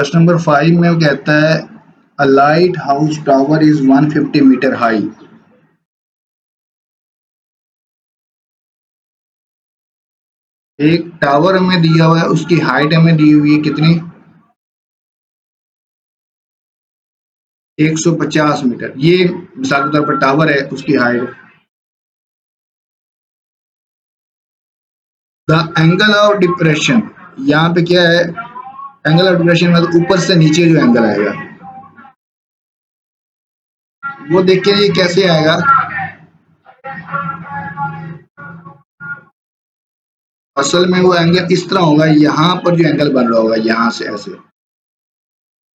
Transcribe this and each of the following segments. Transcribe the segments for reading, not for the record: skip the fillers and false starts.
Question number 5 में वो कहता है a lighthouse tower is 150 metre high. एक टावर हमें दिया हुआ है, उसकी हाइट हमें दी हुई है कितनी, 150 मीटर। ये मिसाल के तौर पर टावर है, उसकी height. The angle of depression, यहाँ पे क्या है, एंगल ऑफ डिप्रेशन मतलब ऊपर से नीचे जो एंगल आएगा वो देखिए ये कैसे आएगा। असल में वो एंगल इस तरह होगा, यहाँ पर जो एंगल बन रहा होगा यहाँ से ऐसे,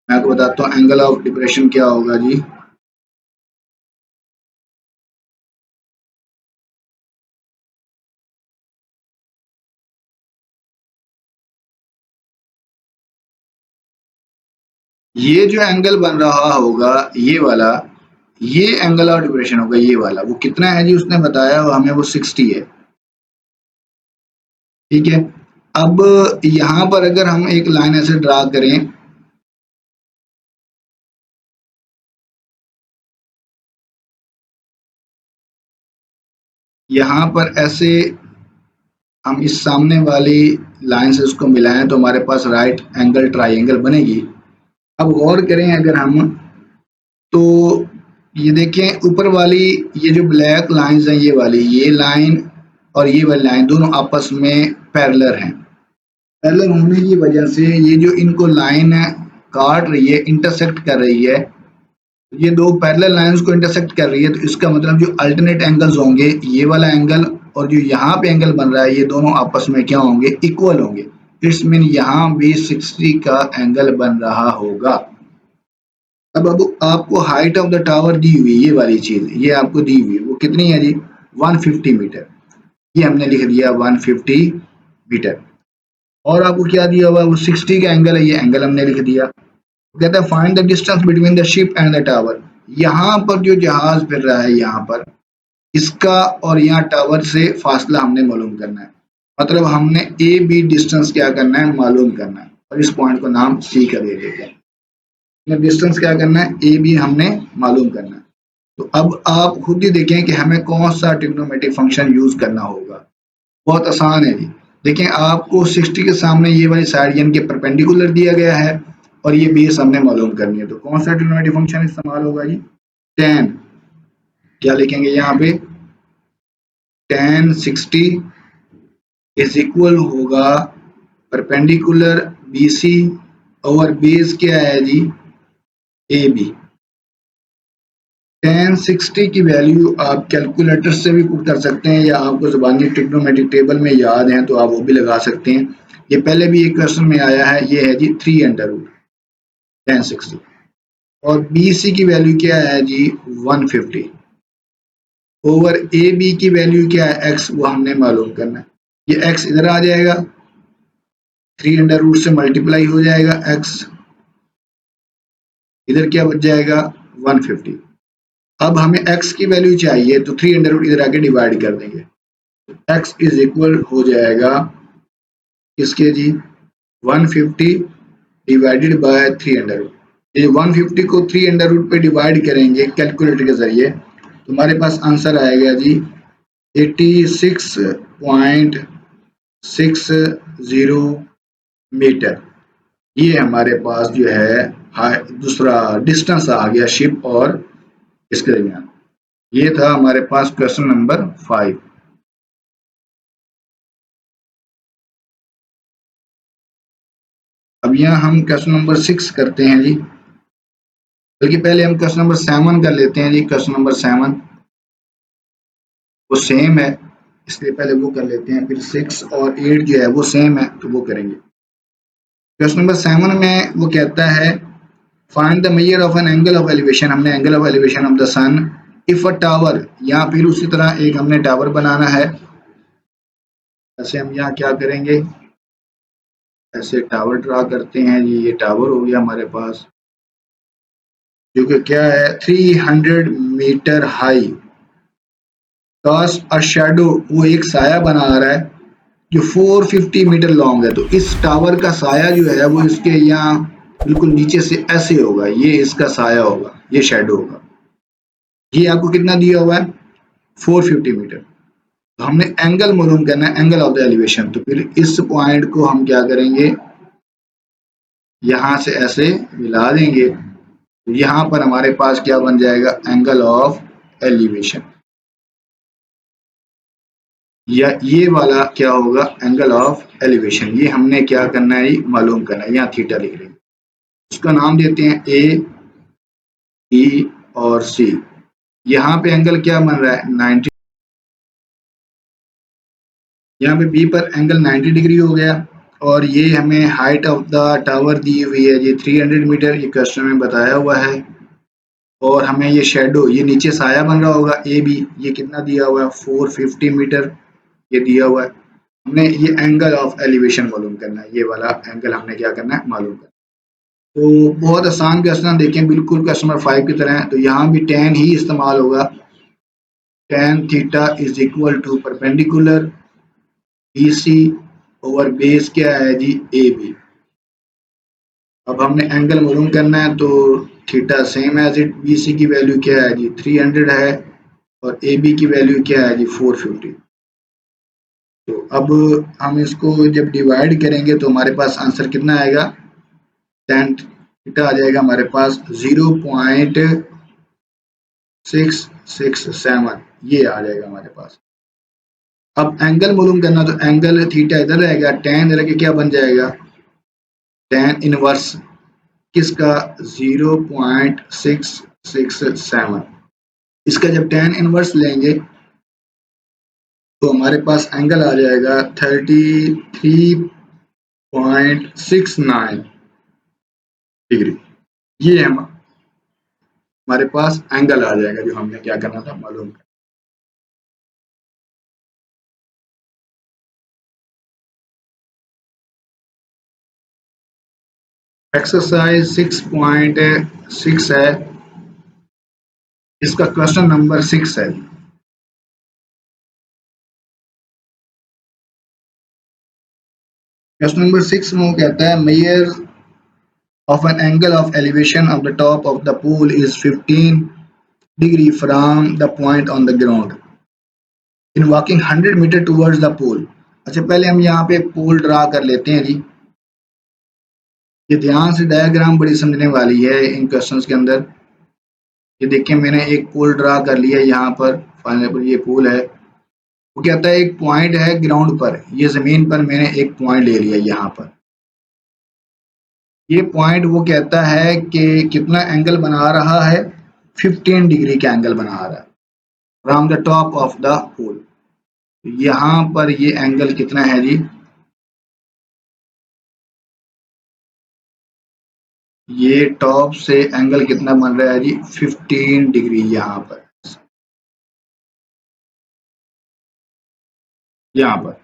मैं आपको बताता हूँ एंगल ऑफ डिप्रेशन क्या होगा जी। ये जो एंगल बन रहा होगा ये वाला, ये एंगल ऑफ डिप्रेशन होगा ये वाला। वो कितना है जी उसने बताया, वो हमें वो 60 है। ठीक है, अब यहाँ पर अगर हम एक लाइन ऐसे ड्रा करें, यहाँ पर ऐसे हम इस सामने वाली लाइन से उसको मिलाएं तो हमारे पास राइट एंगल ट्राइंगल बनेगी। अब गौर करें अगर हम, तो ये देखें ऊपर वाली ये जो ब्लैक लाइंस हैं, ये लाइन और ये वाली लाइन दोनों आपस में पैरेलल हैं। पैरेलल होने की वजह से ये जो इनको लाइन काट रही है, इंटरसेक्ट कर रही है, ये दो पैरेलल लाइंस को इंटरसेक्ट कर रही है, तो इसका मतलब जो अल्टरनेट एंगल्स होंगे, ये वाला एंगल और जो यहाँ पे एंगल बन रहा है, ये दोनों आपस में क्या होंगे, इक्वल होंगे। इट्स मीन यहाँ भी 60 का एंगल बन रहा होगा। अब आपको हाइट ऑफ द टावर दी हुई, ये वाली चीज ये आपको दी हुई, वो कितनी है जी, 150 मीटर। ये हमने लिख दिया 150 मीटर। और आपको क्या दिया हुआ है, वो 60 का एंगल है, ये एंगल हमने लिख दिया। कहता है find the distance between the ship and the tower. यहाँ पर जो जहाज फिर रहा है, यहाँ पर इसका और यहाँ टावर से फासला हमने मालूम करना है। मतलब हमने ए बी डिस्टेंस क्या करना है, मालूम करना है। और इस पॉइंट को नाम सी का दे देते हैं। डिस्टेंस क्या करना है, ए बी हमने मालूम करना है। तो अब आप खुद ही देखें कि हमें कौन सा ट्रिग्नोमेट्रिक फंक्शन यूज करना होगा। बहुत आसान है जी। देखें आपको 60 के सामने ये वाली साइड यानी कि परपेंडिकुलर दिया गया है और ये बेस हमने मालूम करनी है। तो कौन सा ट्रिग्नोमेट्रिक फंक्शन इस्तेमाल होगा जी, tan। क्या लिखेंगे यहाँ पे, tan 60 इज इक्वल होगा परपेंडिकुलर BC और बेस क्या है जी, AB। tan 60 की वैल्यू आप कैलकुलेटर से भी पुट कर सकते हैं या आपको ज़बानी ट्रिग्नोमेट्रिक टेबल में याद है तो आप वो भी लगा सकते हैं। ये पहले भी एक क्वेश्चन में आया है, ये है जी 3 tan 60 और BC की वैल्यू क्या है जी 150 ओवर AB की वैल्यू क्या है x, वो हमने मालूम करना है। ये x इधर आ जाएगा, 3 से मल्टीप्लाई हो जाएगा x, इधर क्या बच जाएगा 150। अब हमें x की वैल्यू चाहिए तो 3 इधर आके डिवाइड कर देंगे, x इज इक्वल हो जाएगा किसके जी 150 डिवाइडेड बाय 300। ये 150 को 300 पे डिवाइड करेंगे कैलकुलेटर के जरिए तो हमारे पास आंसर आएगा जी 86.60 मीटर। ये हमारे पास जो है दूसरा डिस्टेंस आ गया शिप और इसके दरमियान। ये था हमारे पास क्वेश्चन नंबर 5। अब यहाँ हम क्वेश्चन नंबर 6 करते हैं जी, बल्कि पहले हम क्वेश्चन नंबर 7 कर लेते हैं जी। क्वेश्चन नंबर 7 वो सेम है इसलिए पहले वो कर लेते हैं, फिर 6 और 8 जो है वो सेम है तो वो करेंगे। क्वेश्चन नंबर 7 में वो कहता है find the measure of an angle of elevation. हमने angle of elevation of the sun if a tower, या फिर उसी तरह एक हमने टावर बनाना है। ऐसे हम यहाँ क्या करेंगे, ऐसे टावर ड्रा करते हैं जी। ये टावर हो गया हमारे पास जो कि क्या है 300 metre high. Cast a shadow, वो एक साया बना रहा है जो 450 मीटर लॉन्ग है। तो इस टावर का साया जो है वो इसके यहाँ बिल्कुल नीचे से ऐसे होगा, ये इसका साया होगा, ये शेडो होगा। ये आपको कितना दिया हुआ है 450 मीटर। तो हमने एंगल मालूम करना है, एंगल ऑफ द एलिवेशन। तो फिर इस पॉइंट को हम क्या करेंगे, यहाँ से ऐसे मिला देंगे, तो यहाँ पर हमारे पास क्या बन जाएगा, एंगल ऑफ एलिवेशन। या ये वाला क्या होगा, एंगल ऑफ एलिवेशन। ये हमने क्या करना है, मालूम करना है। यहाँ थीटा लिख लेंगे, उसका नाम देते हैं ए, बी और सी। यहाँ पे एंगल क्या बन रहा है 90, यहाँ पे बी पर एंगल 90 डिग्री हो गया। और ये हमें हाइट ऑफ द टावर दी हुई है जी 300 मीटर, ये क्वेश्चन में बताया हुआ है। और हमें ये शेडो, ये नीचे साया बन रहा होगा ए बी, ये कितना दिया हुआ है 450 मीटर, ये दिया हुआ है। हमने ये एंगल ऑफ एलिवेशन मालूम करना है, ये वाला एंगल हमने क्या करना है, मालूम करना है। तो बहुत आसान क्वेश्चन, देखें बिल्कुल क्वेश्चन नंबर 5 की तरह है। तो यहाँ भी tan ही इस्तेमाल होगा, tan theta is equal to perpendicular BC over base क्या है जी AB। अब हमने एंगल मालूम करना है, तो theta same as it, BC की वैल्यू क्या है जी 300 है, और AB की वैल्यू क्या है जी 450। तो अब हम इसको जब डिवाइड करेंगे तो हमारे पास आंसर कितना आएगा, tan थीटा आ जाएगा हमारे पास 0.667, ये आ जाएगा हमारे पास। अब एंगल मालूम करना, तो एंगल थीटा इधर रहेगा, tan इधर के क्या बन जाएगा, tan इनवर्स किसका 0.667। इसका जब tan इनवर्स लेंगे तो हमारे पास एंगल आ जाएगा 33.69 डिग्री। ये हमारे पास एंगल आ जाएगा जो हमने क्या करना था, मालूम करना। एक्सरसाइज 6.6 है, इसका क्वेश्चन नंबर 6 है। क्वेश्चन नंबर 6 में वो कहता है major of an angle of elevation of the top of the pool is 15 degree from the point on the ground in walking 100 meter towards the pool। अच्छा पहले हम यहाँ पे पोल ड्रा कर लेते हैं जी। ये ध्यान से डायग्राम बड़ी समझने वाली है इन क्वेश्चंस के अंदर। ये देखिए मैंने एक पोल ड्रा कर लिया यहाँ पर, फाइनल पर ये पोल है। वो कहता है एक पॉइंट है ग्राउंड पर, ये जमीन पर मैंने एक पॉइंट ले लिया यहाँ पर। ये पॉइंट वो कहता है कि कितना एंगल बना रहा है, 15 डिग्री का एंगल बना रहा है from the top of the pole. यहाँ पर ये एंगल कितना है जी, ये टॉप से एंगल कितना बन रहा है जी 15 डिग्री यहाँ पर, यहाँ पर।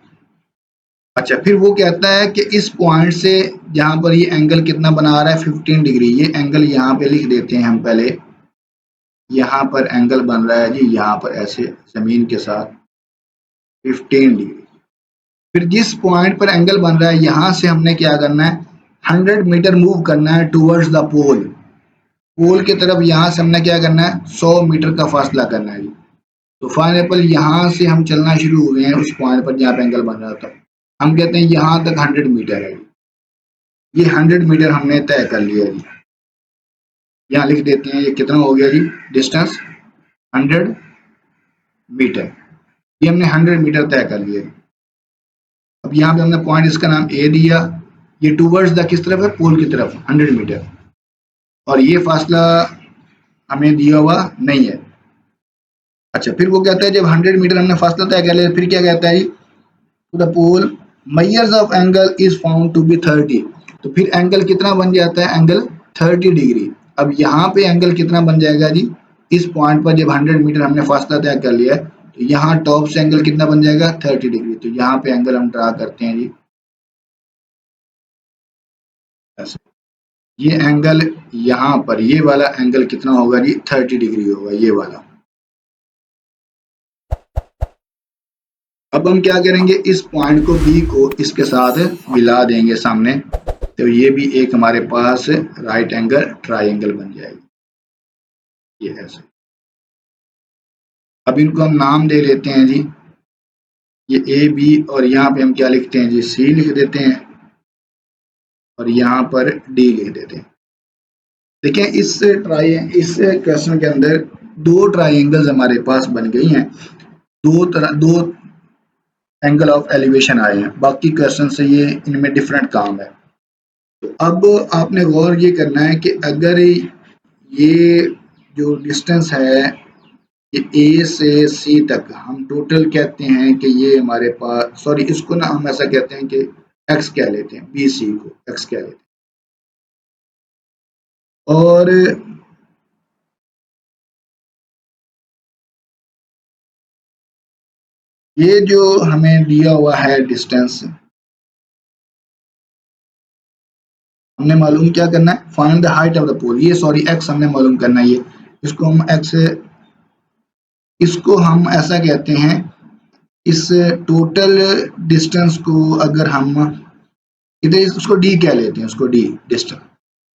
अच्छा फिर वो कहता है कि इस पॉइंट से यहाँ पर ये एंगल कितना बना रहा है 15 डिग्री। ये एंगल यहाँ पे लिख देते हैं हम पहले, यहाँ पर एंगल बन रहा है जी यहाँ पर ऐसे जमीन के साथ 15 डिग्री। फिर जिस पॉइंट पर एंगल बन रहा है यहाँ से हमने क्या करना है 100 मीटर मूव करना है टूवर्ड्स द पोल। पोल की तरफ यहाँ से हमने क्या करना है 100 मीटर का फासला करना है। तो फॉर एग्जाम्पल यहाँ से हम चलना शुरू हो गए हैं उस पॉइंट पर जहाँ पे एंगल बन रहा था, हम कहते हैं यहाँ तक 100 मीटर है। ये 100 मीटर हमने तय कर लिया जी। यहाँ लिख देते हैं ये कितना हो गया जी डिस्टेंस 100 मीटर। ये हमने 100 मीटर तय कर लिया। अब यहाँ पे हमने पॉइंट इसका नाम ए दिया, ये टूवर्ड्स द किस तरफ है पोल की तरफ 100 मीटर, और ये फासला हमें दिया हुआ नहीं है। अच्छा फिर वो कहता है जब 100 मीटर हमने फासला तय कर लिया, फिर क्या कहता है to the pole measures of angle is found to be 30। तो फिर एंगल कितना बन जाता है, एंगल 30 डिग्री। अब यहाँ पे एंगल कितना बन जाएगा जी, इस पॉइंट पर जब 100 मीटर हमने फासला तय कर लिया है तो यहाँ टॉप से एंगल कितना बन जाएगा 30 डिग्री। तो यहाँ पे एंगल हम ड्रा करते हैं जी, ये एंगल यहाँ पर ये वाला एंगल कितना होगा जी 30 डिग्री होगा ये वाला। अब हम क्या करेंगे इस पॉइंट को बी को इसके साथ मिला देंगे सामने, तो ये भी एक हमारे पास राइट एंगल ट्राइंगल बन जाएगी, ये ऐसे। अब इनको हम नाम दे लेते हैं जी, ये ए बी, और यहाँ पे हम क्या लिखते हैं जी, सी लिख देते हैं, और यहाँ पर डी लिख देते हैं। देखिए इस क्वेश्चन के अंदर दो ट्राइंगल्स हमारे पास बन गई हैं, दो एंगल ऑफ एलिवेशन आए हैं, बाकी क्वेश्चन से ये इनमें डिफरेंट काम है। तो अब आपने गौर ये करना है कि अगर ये जो डिस्टेंस है ये ए से सी तक हम टोटल कहते हैं कि ये हमारे पास, सॉरी इसको ना हम ऐसा कहते हैं कि एक्स कह लेते हैं, बी सी को एक्स कह लेते हैं, और ये जो हमें दिया हुआ है डिस्टेंस, हमने मालूम क्या करना है, find the height of the pole, ये सॉरी एक्स हमने मालूम करना है, ये इसको हम एक्स, इसको हम ऐसा कहते हैं, इस टोटल डिस्टेंस को अगर हम इधर इसको डी कह लेते हैं, उसको डी डिस्टेंस,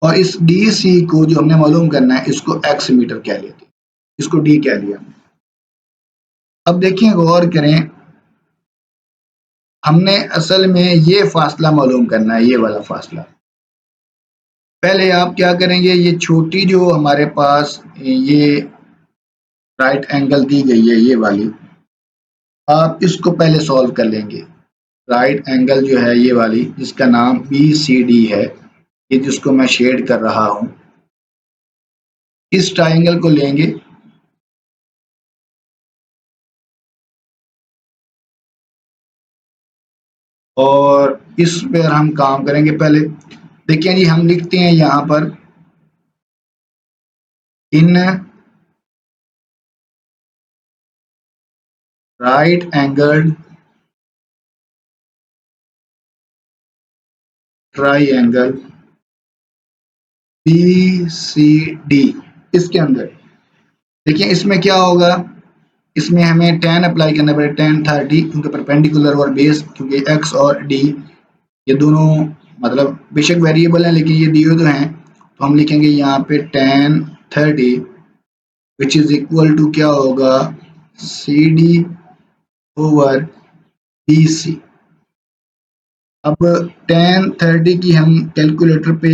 और इस डी सी को जो हमने मालूम करना है इसको एक्स मीटर कह लेते हैं, इसको डी कह लिया। अब देखिए गौर करें, हमने असल में ये फासला मालूम करना है, ये वाला फासला। पहले आप क्या करेंगे, ये छोटी जो हमारे पास ये राइट एंगल दी गई है, ये वाली, आप इसको पहले सॉल्व कर लेंगे। राइट एंगल जो है ये वाली, जिसका नाम बी सी डी है, ये जिसको मैं शेड कर रहा हूं, इस ट्राइंगल को लेंगे, और इस पर हम काम करेंगे। पहले देखिए जी, हम लिखते हैं यहां पर in right angle triangle B C D, इसके अंदर देखिए इसमें क्या होगा, इसमें हमें tan अप्लाई करना पड़ेगा, tan 30, क्योंकि परपेंडिकुलर और बेस, क्योंकि x और d ये दोनों मतलब बेशक वेरिएबल हैं लेकिन ये दिए तो हैं, तो हम लिखेंगे यहाँ पे tan 30 which is equal to क्या होगा, C D over B C. अब tan 30 की हम कैलकुलेटर पे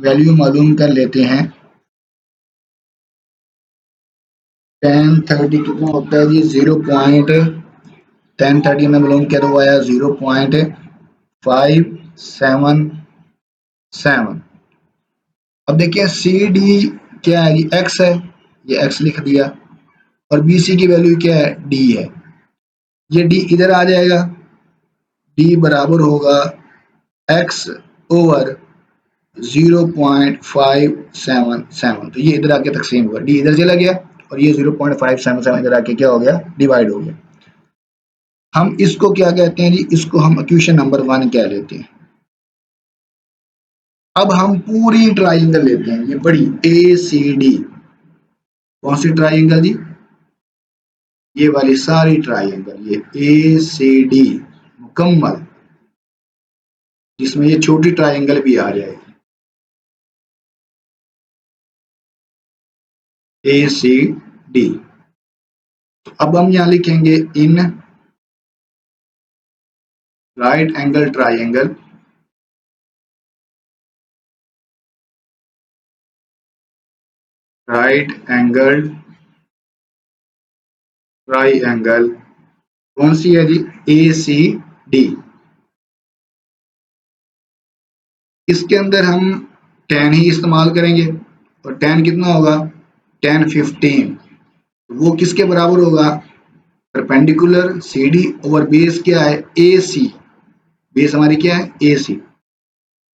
वैल्यू मालूम कर लेते हैं, tan 30 कितना होता है जी, 1030 में मालूम किया तो आया 0.577। अब देखिए सी डी क्या है, ये एक्स है, ये एक्स लिख दिया, और बी सी की वैल्यू क्या है, डी है, ये डी इधर आ जाएगा, डी बराबर होगा एक्स ओवर 0.577, तो ये इधर आके तकसीम होगा, डी इधर चला गया और ये 0.577 इधर आके क्या हो गया, डिवाइड हो गया। हम इसको क्या कहते हैं जी, इसको हम इक्वेशन नंबर 1 कह लेते हैं। अब हम पूरी ट्राइंगल लेते हैं, ये बड़ी ए सी डी, कौन सी ट्राइंगल जी, ये वाली सारी ट्राइंगल, ये ए सी डी मुकम्मल, जिसमें ये छोटी ट्राइंगल भी आ जाएगी, ए सी डी। अब हम यहां लिखेंगे इन राइट एंगल ट्राइंगल ट्राइंगल कौन सी है जी, ए सी डी। इसके अंदर हम tan ही इस्तेमाल करेंगे, और tan कितना होगा, tan 15, वो किसके बराबर होगा, perpendicular C D over base क्या है, ए सी, बेस हमारी क्या है, ए सी।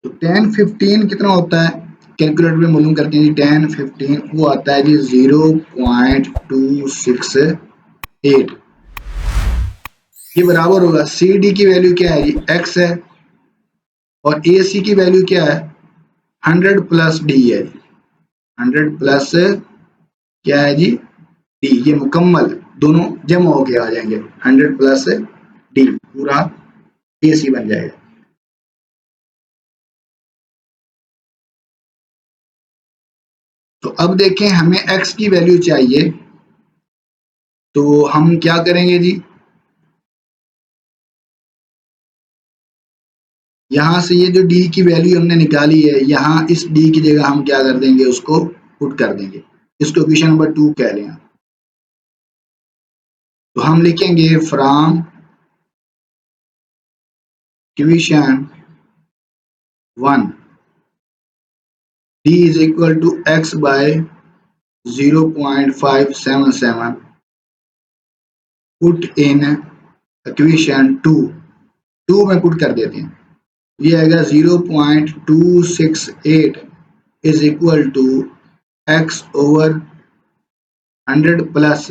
तो tan 15 कितना होता है, कैलकुलेटर में मालूम करते हैं जी, tan 15 वो आता है जी 0.268, ये बराबर होगा, सी डी की वैल्यू क्या है जी, x है, और ए सी की वैल्यू क्या है, 100 प्लस डी है, 100 प्लस क्या है जी, डी, ये मुकम्मल दोनों जमा होके आ जाएंगे, 100 प्लस डी पूरा ए सी बन जाएगा। तो अब देखें हमें x की वैल्यू चाहिए, तो हम क्या करेंगे जी, यहाँ से ये जो d की वैल्यू हमने निकाली है, यहाँ इस d की जगह हम क्या कर देंगे, उसको पुट कर देंगे, इसको इक्वेशन नंबर 2 कह लें। तो हम लिखेंगे from equation 1 d is equal to x by 0.577 put in equation 2 में पुट कर देते हैं, ये आएगा 0.268 is equal to x over 100 plus,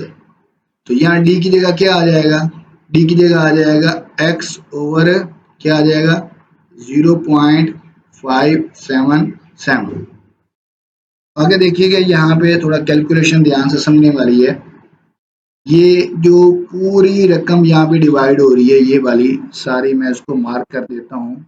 तो यहाँ d की जगह क्या आ जाएगा, d की जगह आ जाएगा x ओवर क्या आ जाएगा 0.577। आगे देखिएगा, यहाँ पे थोड़ा कैलकुलेशन ध्यान से समझने वाली है। ये जो पूरी रकम यहाँ पे डिवाइड हो रही है, ये वाली सारी मैं इसको मार्क कर देता हूँ,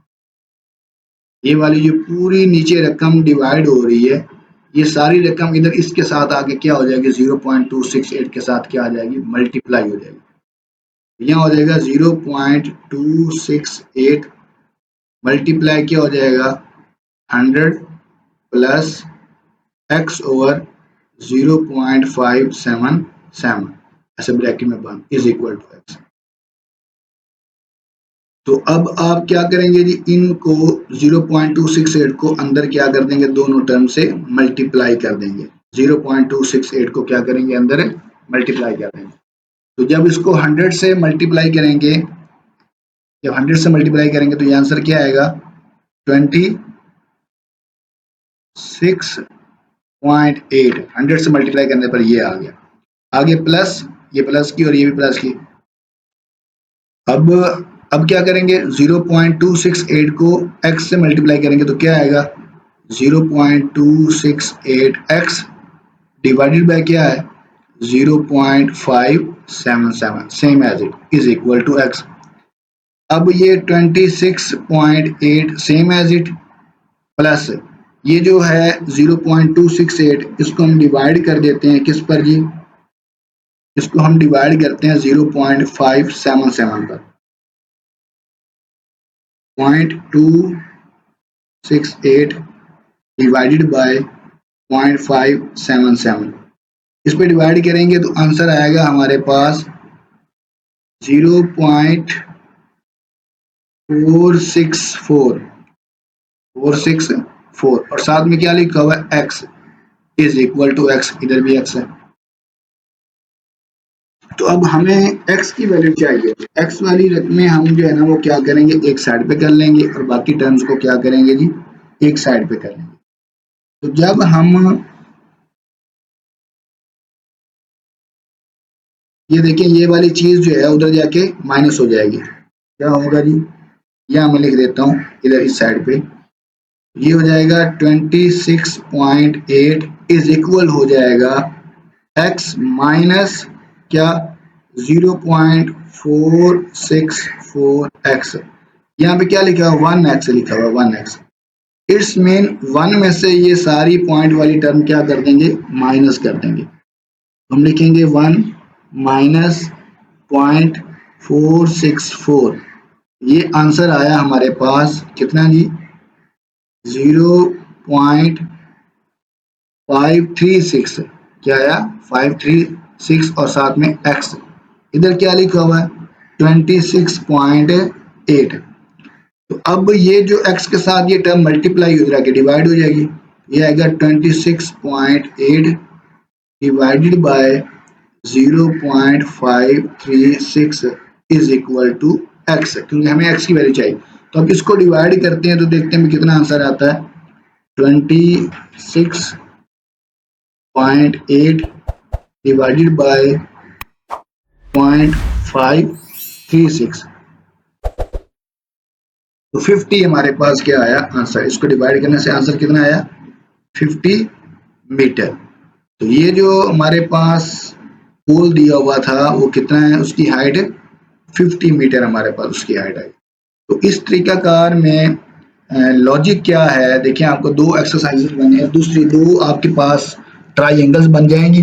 ये वाली जो पूरी नीचे रकम डिवाइड हो रही है, ये सारी रकम इधर इसके साथ आके क्या हो जाएगी, 0.268 के साथ क्या आ जाएगी, मल्टीप्लाई हो जाएगी। यहाँ हो जाएगा 0.268 मल्टीप्लाई क्या हो जाएगा 100 प्लस x ओवर 0.577 ऐसे ब्रैकेट में बंद इज इक्वल टू x। तो अब आप क्या करेंगे जी, इनको 0.268 को अंदर क्या कर देंगे, दोनों टर्म से मल्टीप्लाई कर देंगे। 0.268 को क्या करेंगे, अंदर मल्टीप्लाई कर देंगे। तो जब इसको 100 से मल्टीप्लाई करेंगे, जब 100 से मल्टीप्लाई करेंगे तो ये आंसर क्या आएगा 26.8। 100 से मल्टीप्लाई करने पर ये आ गया। आगे प्लस, ये प्लस की और ये भी प्लस की। अब क्या करेंगे, 0.268 को x से मल्टीप्लाई करेंगे तो क्या आएगा 0.268x डिवाइडेड बाय क्या है 0.577 same as it is equal to x। अब ये 26.8 सेम एज इट प्लस ये जो है 0.268, इसको हम डिवाइड कर देते हैं किस पर जी, इसको हम डिवाइड करते हैं 0.577 पर। 0.268 डिवाइडेड बाय 0.577, इस पे डिवाइड करेंगे तो आंसर आएगा हमारे पास 0.464 और साथ में क्या लिखा हुआ है x is equal to x, इधर भी x है। तो अब हमें x की वैल्यू चाहिए, x वाली रकमें हम जो है ना वो क्या करेंगे, एक साइड पे कर लेंगे और बाकी टर्म्स को क्या करेंगे जी, एक साइड पे कर लेंगे। तो जब हम ये देखें, ये वाली चीज जो है उधर जाके माइनस हो जाएगी, क्या होगा जी, यह मैं लिख देता हूँ इधर इस साइड पे, ये हो जाएगा 26.8 इज इक्वल हो जाएगा x माइनस क्या 0.464x, यहाँ पे क्या लिखा हुआ 1x लिखा हुआ 1x। इट्स मीन 1 में से ये सारी पॉइंट वाली टर्म क्या कर देंगे, माइनस कर देंगे। हम लिखेंगे 1 माइनस 0.464, ये आंसर आया हमारे पास कितना जी 0.536, क्या आया 536 और साथ में x, इधर क्या लिखा हुआ है 26.8। तो अब ये जो x के साथ ये टर्म मल्टीप्लाई हो जाके डिवाइड हो जाएगी, ये आएगा 26.8 divided by 0.536 is equal to x, क्योंकि हमें x की वैल्यू चाहिए। तो अब इसको डिवाइड करते हैं तो देखते हैं कितना आंसर आता है 26.8 डिवाइडेड बाय 0.536, तो 50 हमारे पास क्या आया आंसर, इसको डिवाइड करने से आंसर कितना आया 50 मीटर। तो ये जो हमारे पास पोल दिया हुआ था वो कितना है, उसकी हाइट 50 मीटर हमारे पास उसकी हाइट आई। तो इस तरीकाकार में लॉजिक क्या है, देखिए आपको दो एक्सरसाइजेस बने हैं, दूसरी दो आपके पास ट्राइंगल्स बन जाएंगी।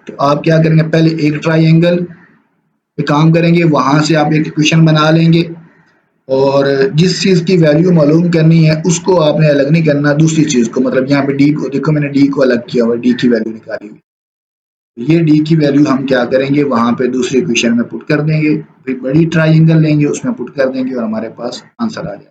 तो आप क्या करेंगे, पहले एक ट्राइंगल पे काम करेंगे, वहां से आप एक इक्वेशन बना लेंगे और जिस चीज की वैल्यू मालूम करनी है उसको आपने अलग नहीं करना दूसरी चीज को, मतलब यहाँ पे डी को देखो, मैंने डी को अलग किया हुआ, डी की वैल्यू निकाली हुई। ये डी की वैल्यू हम क्या करेंगे, वहां पे दूसरे इक्वेशन में पुट कर देंगे, फिर बड़ी ट्राइंगल लेंगे उसमें पुट कर देंगे और हमारे पास आंसर आ जाएगा।